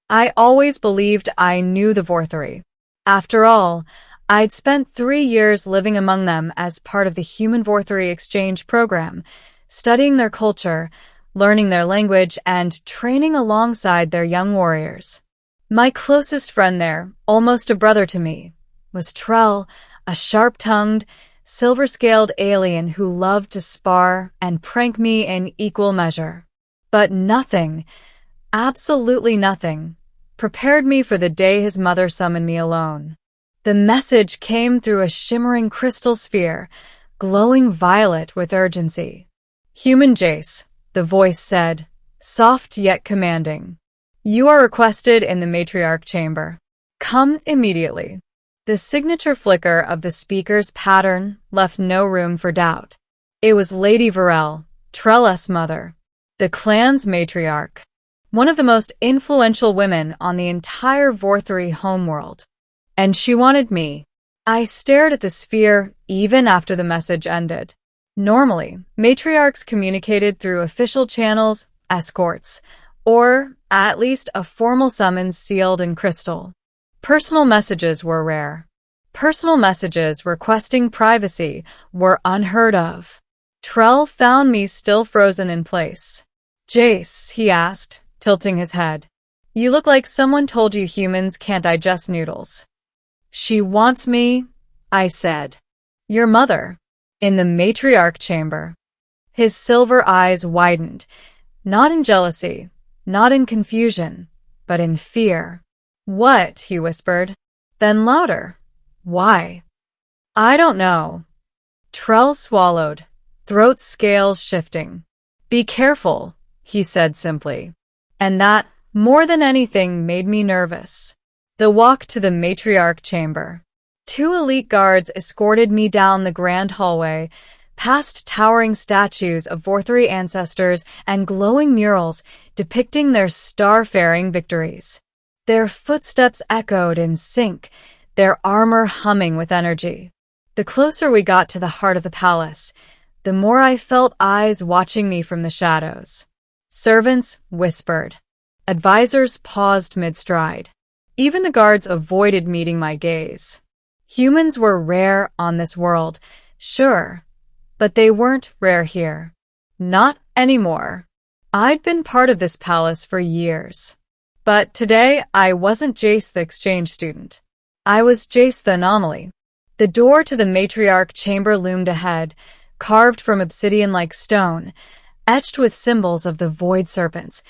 I always believed I knew the Vorthari. After all, I'd spent 3 years living among them as part of the Human Vorthari Exchange program, studying their culture, learning their language, and training alongside their young warriors. My closest friend there, almost a brother to me, was Trell, a sharp-tongued, silver-scaled alien who loved to spar and prank me in equal measure. But nothing, absolutely nothing, prepared me for the day his mother summoned me alone. The message came through a shimmering crystal sphere, glowing violet with urgency. "Human Jace," the voice said, soft yet commanding. "You are requested in the Matriarch chamber. Come immediately." The signature flicker of the speaker's pattern left no room for doubt. It was Lady Varel, Trell's mother, the clan's matriarch, one of the most influential women on the entire Vorthari homeworld. And she wanted me. I stared at the sphere even after the message ended. Normally, matriarchs communicated through official channels, escorts, or at least a formal summons sealed in crystal. Personal messages were rare. Personal messages requesting privacy were unheard of. Trell found me still frozen in place. "Jace," he asked, tilting his head. "You look like someone told you humans can't digest noodles." "She wants me," I said. "Your mother." In the matriarch chamber. His silver eyes widened, not in jealousy, not in confusion, but in fear. "What?" he whispered. Then louder. "Why?" "I don't know." Trell swallowed, throat scales shifting. "Be careful," he said simply. And that, more than anything, made me nervous. The walk to the matriarch chamber. 2 elite guards escorted me down the grand hallway, past towering statues of Vorthari ancestors and glowing murals depicting their starfaring victories. Their footsteps echoed in sync, their armor humming with energy. The closer we got to the heart of the palace, the more I felt eyes watching me from the shadows. Servants whispered. Advisors paused mid-stride. Even the guards avoided meeting my gaze. Humans were rare on this world, sure, but they weren't rare here. Not anymore. I'd been part of this palace for years. But today, I wasn't Jace the exchange student. I was Jace the anomaly. The door to the matriarch chamber loomed ahead, carved from obsidian-like stone, etched with symbols of the void serpents,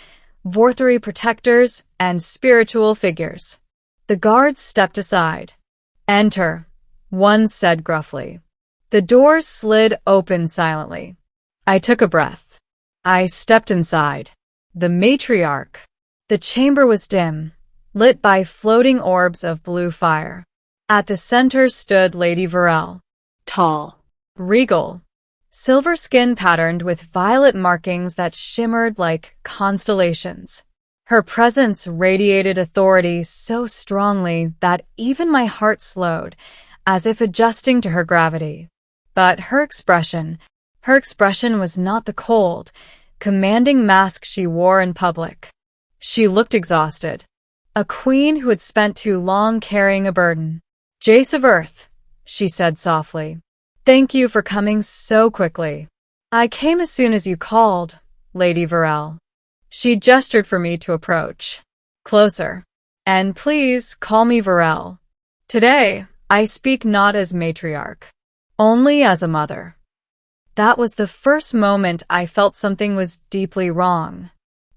Vorthari protectors, and spiritual figures. The guards stepped aside. "Enter," one said gruffly. The doors slid open silently. I took a breath. I stepped inside. The matriarch. The chamber was dim, lit by floating orbs of blue fire. At the center stood Lady Varel. Tall, regal, silver skin patterned with violet markings that shimmered like constellations. Her presence radiated authority so strongly that even my heart slowed, as if adjusting to her gravity. But her expression was not the cold, commanding mask she wore in public. She looked exhausted. A queen who had spent too long carrying a burden. "Jace of Earth," she said softly. "Thank you for coming so quickly." "I came as soon as you called, Lady Varel." She gestured for me to approach. Closer. "And please call me Varel. Today, I speak not as matriarch, only as a mother." That was the first moment I felt something was deeply wrong.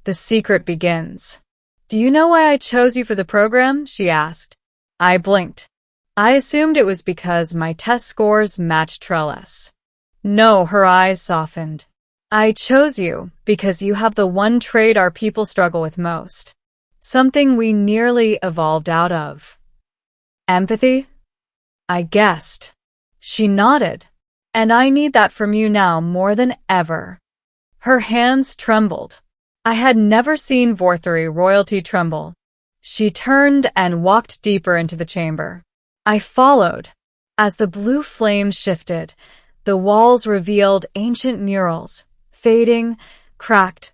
The secret begins. "Do you know why I chose you for the program?" she asked. I blinked. I assumed it was because my test scores matched Trell's. No, her eyes softened. "I chose you because you have the one trait our people struggle with most. Something we nearly evolved out of. Empathy?" I guessed. She nodded. "And I need that from you now more than ever." Her hands trembled. I had never seen Vorthari royalty tremble. She turned and walked deeper into the chamber. I followed. As the blue flame shifted, the walls revealed ancient murals, fading, cracked,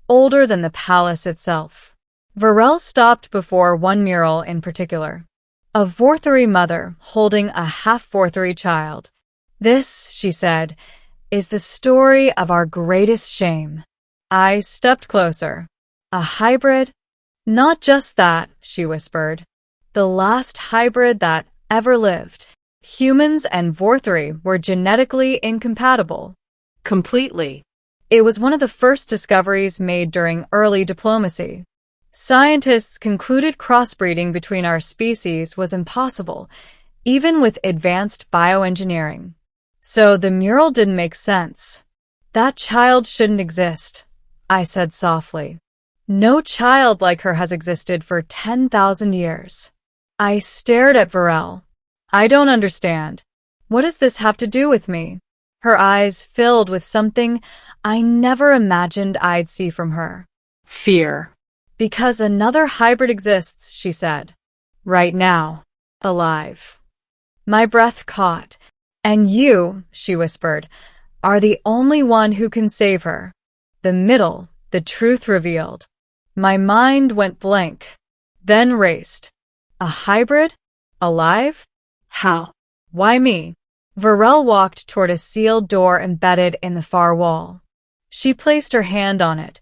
older than the palace itself. Varel stopped before one mural in particular. A Vorthary mother holding a half-Vorthary child. This, she said, is the story of our greatest shame. I stepped closer. A hybrid? Not just that, she whispered. The last hybrid that ever lived. Humans and Vorthary were genetically incompatible. Completely. It was one of the first discoveries made during early diplomacy. Scientists concluded crossbreeding between our species was impossible, even with advanced bioengineering. So the mural didn't make sense. That child shouldn't exist, I said softly. No child like her has existed for 10,000 years. I stared at Varel. I don't understand. What does this have to do with me? Her eyes filled with something I never imagined I'd see from her. Fear. Because another hybrid exists, she said. Right now. Alive. My breath caught. And you, she whispered, are the only one who can save her. The middle, the truth revealed. My mind went blank, then raced. A hybrid? Alive? How? Why me? Varel walked toward a sealed door embedded in the far wall. She placed her hand on it.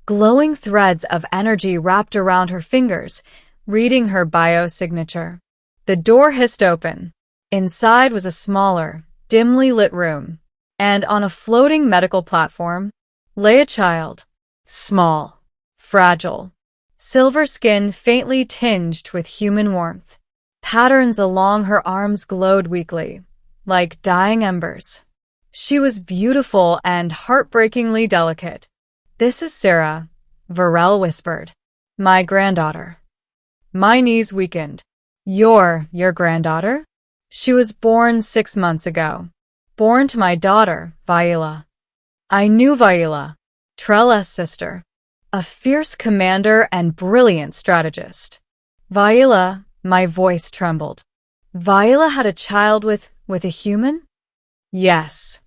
Glowing threads of energy wrapped around her fingers, reading her biosignature. The door hissed open. Inside was a smaller, dimly lit room, and on a floating medical platform lay a child. Small, fragile, silver skin faintly tinged with human warmth. Patterns along her arms glowed weakly, like dying embers. She was beautiful and heartbreakingly delicate. This is Sarah, Varel whispered. My granddaughter. My knees weakened. Your granddaughter? She was born 6 months ago. Born to my daughter, Vaila. I knew Vaila, Trell's sister. A fierce commander and brilliant strategist. Vaila, my voice trembled. Vaila had a child with a human? Yes.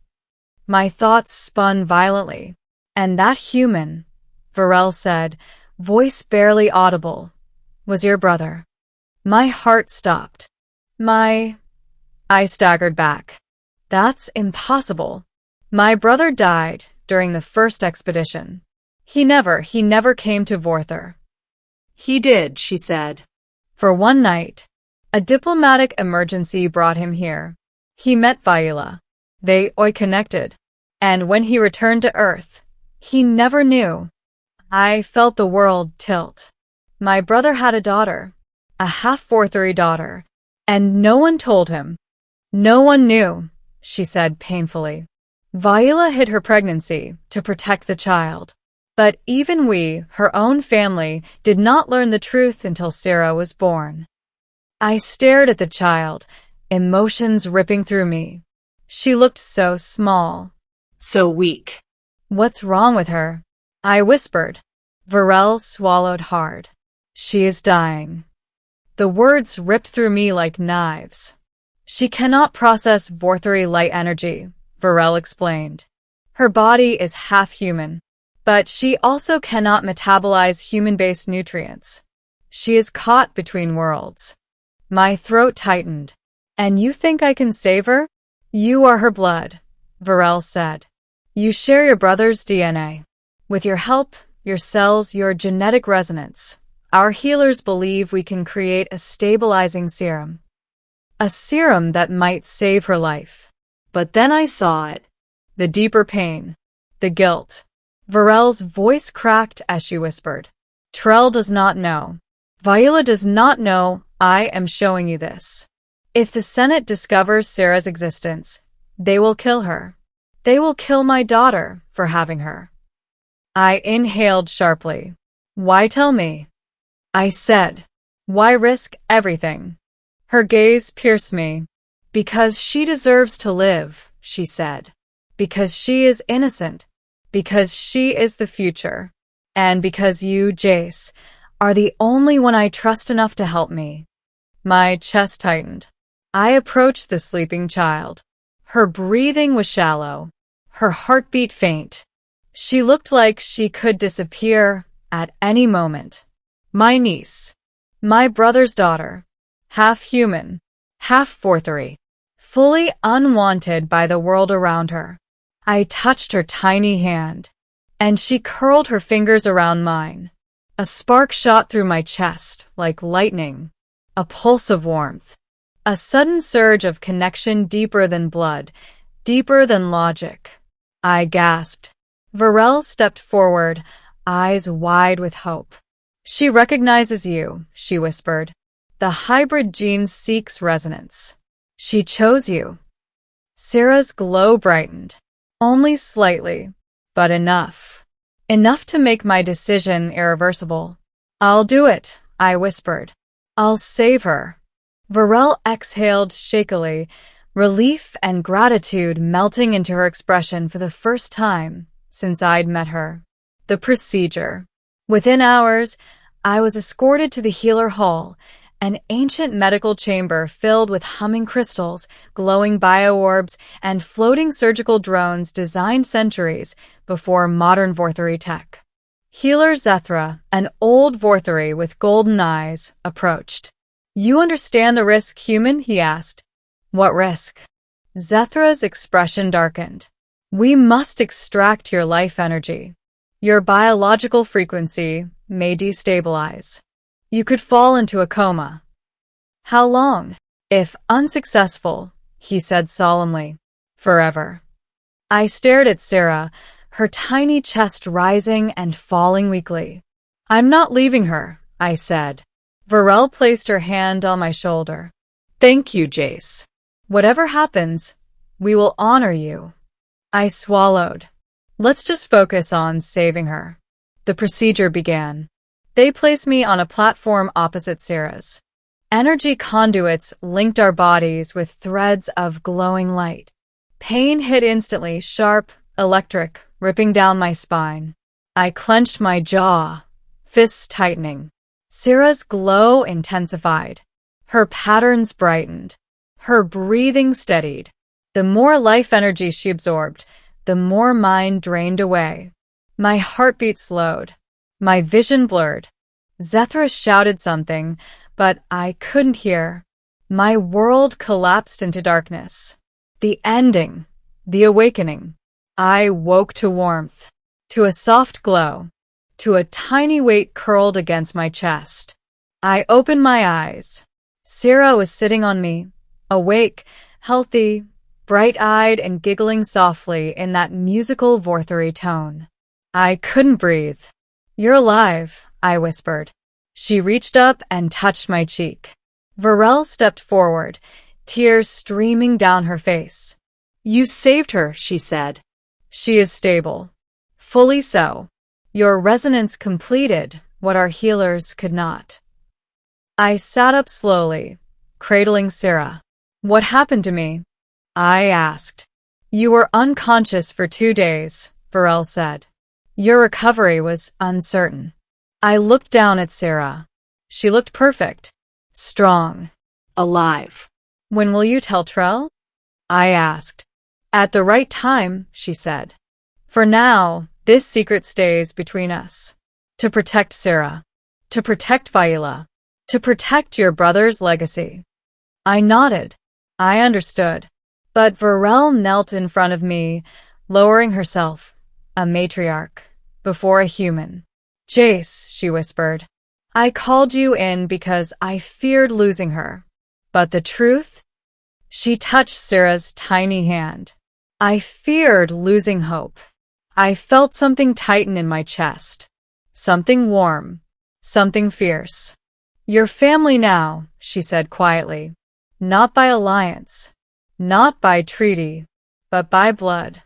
My thoughts spun violently. And that human, Varel said, voice barely audible, was your brother. My heart stopped. I staggered back. That's impossible. My brother died during the first expedition. He never came to Vorthar. He did, she said. For one night, a diplomatic emergency brought him here. He met Vaila. They connected. And when he returned to Earth, he never knew. I felt the world tilt. My brother had a daughter, a half-Vorthary daughter, and no one told him. No one knew, she said painfully. Vaila hid her pregnancy to protect the child. But even we, her own family, did not learn the truth until Sarah was born. I stared at the child, emotions ripping through me. She looked so small. So weak. What's wrong with her? I whispered. Varel swallowed hard. She is dying. The words ripped through me like knives. She cannot process Vorthary light energy, Varel explained. Her body is half human, but she also cannot metabolize human-based nutrients. She is caught between worlds. My throat tightened. And you think I can save her? You are her blood, Varel said. You share your brother's DNA. With your help, your cells, your genetic resonance, our healers believe we can create a stabilizing serum. A serum that might save her life. But then I saw it. The deeper pain. The guilt. Varel's voice cracked as she whispered. Trell does not know. Vaila does not know I am showing you this. If the Senate discovers Sarah's existence, they will kill her. They will kill my daughter for having her. I inhaled sharply. Why tell me? I said. Why risk everything? Her gaze pierced me. Because she deserves to live, she said. Because she is innocent. Because she is the future. And because you, Jace, are the only one I trust enough to help me. My chest tightened. I approached the sleeping child. Her breathing was shallow. Her heartbeat faint. She looked like she could disappear at any moment. My niece. My brother's daughter. Half human. Half Vorthery. Fully unwanted by the world around her. I touched her tiny hand, and she curled her fingers around mine. A spark shot through my chest like lightning. A pulse of warmth. A sudden surge of connection deeper than blood, deeper than logic. I gasped. Varel stepped forward, eyes wide with hope. She recognizes you, she whispered. The hybrid gene seeks resonance. She chose you. Sarah's glow brightened. Only slightly, but enough. Enough to make my decision irreversible. I'll do it, I whispered. I'll save her. Varel exhaled shakily, relief and gratitude melting into her expression for the first time since I'd met her. The procedure. Within hours, I was escorted to the healer hall, an ancient medical chamber filled with humming crystals, glowing bioorbs, and floating surgical drones designed centuries before modern Vorthery tech. Healer Zethra, an old Vorthery with golden eyes, approached. You understand the risk, human? He asked. What risk? Zethra's expression darkened. We must extract your life energy. Your biological frequency may destabilize. You could fall into a coma. How long? If unsuccessful, he said solemnly. Forever. I stared at Sarah, her tiny chest rising and falling weakly. I'm not leaving her, I said. Varel placed her hand on my shoulder. Thank you, Jace. Whatever happens, we will honor you. I swallowed. Let's just focus on saving her. The procedure began. They placed me on a platform opposite Sarah's. Energy conduits linked our bodies with threads of glowing light. Pain hit instantly, sharp, electric, ripping down my spine. I clenched my jaw, fists tightening. Sarah's glow intensified. Her patterns brightened. Her breathing steadied. The more life energy she absorbed, the more mine drained away. My heartbeat slowed. My vision blurred. Zethra shouted something, but I couldn't hear. My world collapsed into darkness. The ending. The awakening. I woke to warmth. To a soft glow. To a tiny weight curled against my chest. I opened my eyes. Sarah was sitting on me, awake, healthy, bright-eyed and giggling softly in that musical Vorthery tone. I couldn't breathe. You're alive, I whispered. She reached up and touched my cheek. Varel stepped forward, tears streaming down her face. You saved her, she said. She is stable. Fully so. Your resonance completed what our healers could not. I sat up slowly, cradling Sarah. What happened to me? I asked. You were unconscious for 2 days, Varel said. Your recovery was uncertain. I looked down at Sarah. She looked perfect, strong, Alive. When will you tell Trell? I asked. At the right time, she said. For now, this secret stays between us. To protect Sarah. To protect Viola. To protect your brother's legacy. I nodded. I understood. But Varel knelt in front of me, lowering herself, a matriarch, before a human. Jace, she whispered. I called you in because I feared losing her. But the truth? She touched Sarah's tiny hand. I feared losing hope. I felt something tighten in my chest. Something warm. Something fierce. You're family now, she said quietly. Not by alliance. Not by treaty. But by blood.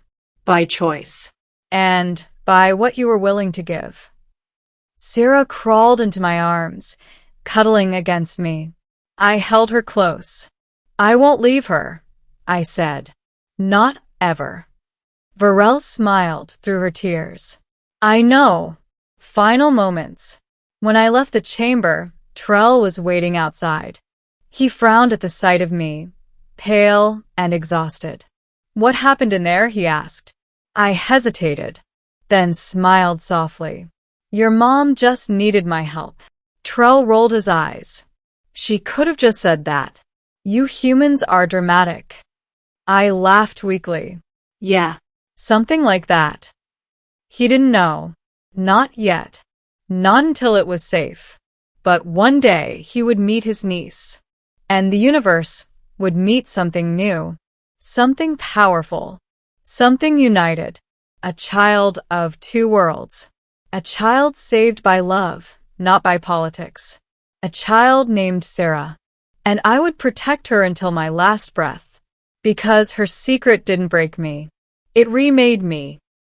By choice. And by what you were willing to give. Sarah crawled into my arms, cuddling against me. I held her close. I won't leave her, I said. Not ever. Varel smiled through her tears. I know. Final moments. When I left the chamber, Trell was waiting outside. He frowned at the sight of me, pale and exhausted. What happened in there? He asked. I hesitated, then smiled softly. Your mom just needed my help. Trell rolled his eyes. She could have just said that. You humans are dramatic. I laughed weakly. Yeah. Something like that. He didn't know. Not yet. Not until it was safe. But one day he would meet his niece. And the universe would meet something new. Something powerful. Something united. A child of two worlds. A child saved by love, not by politics. A child named Sarah. And I would protect her until my last breath. Because her secret didn't break me. It remade me.